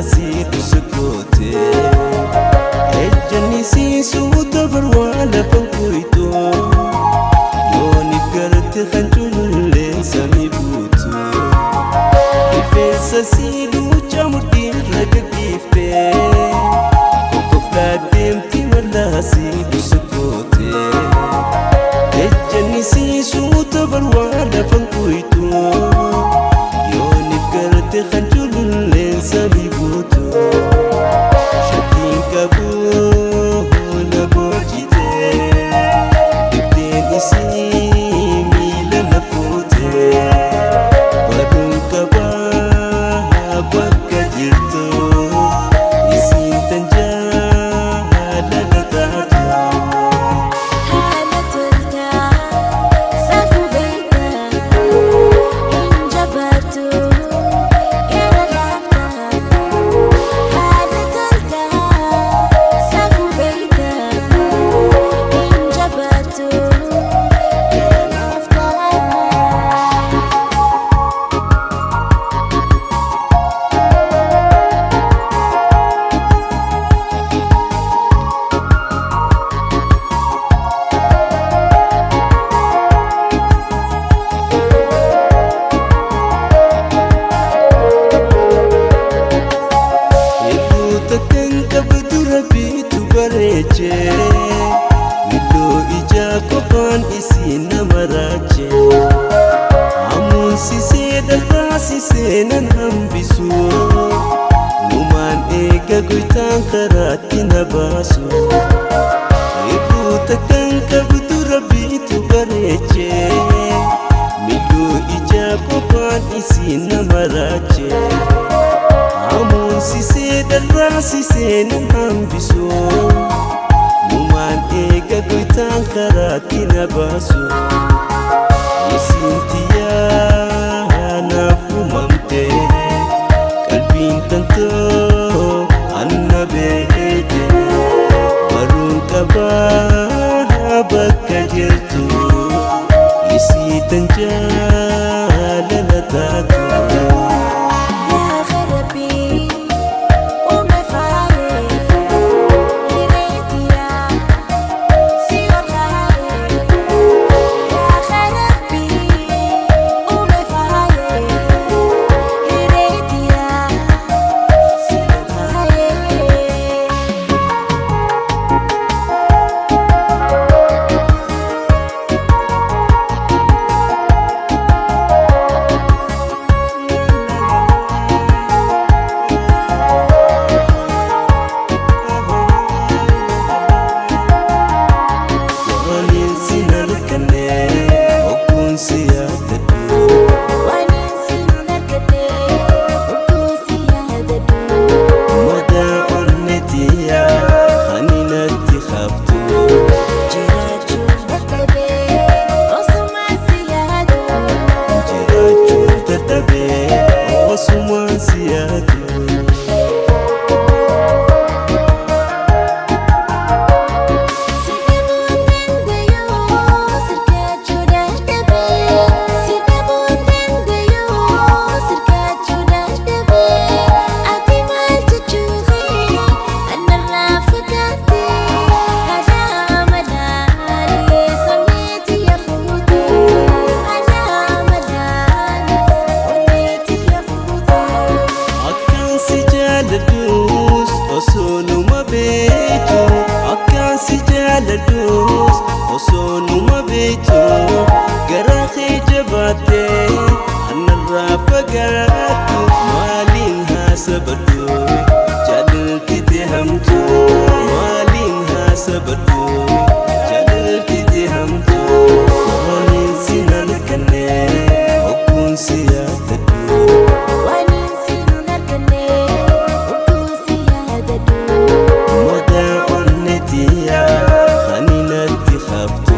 ملاسي بسكوتي الجني سيسو تبروال فوقيتو يوني فقرت خنجول اللي سامي بوتو الفيسا سيلو جامردين رققيفتي كوكوفلا ديمتي ملاسي بسكوتي الجني سيسو تبروال فوقيتو يوني فقرت خنجول اللي سامي بوتو شاكين كابو Milu ija kofan isi namarache Amun sise dalba sise nan hambisu Numan ega guitan karati nabasu Ibu takan kabdu rabitu bareche Milu ija kofan isi namarache Amun sise dalba sise nan hambisu ega guitan karati nabasu Yesintiya nafumamte Kalbin tanto annabete Barun kaba bakka jirtu Yesitan jalanatatu Osonuma beito garaxe jabate anarra fagatu malin hasabadu jadalti hamtu malin hasabadu jadalti hamtu malin sinan kanne okun siyatadu malin sinan kanne okun siyatadu moda onnetiya خفت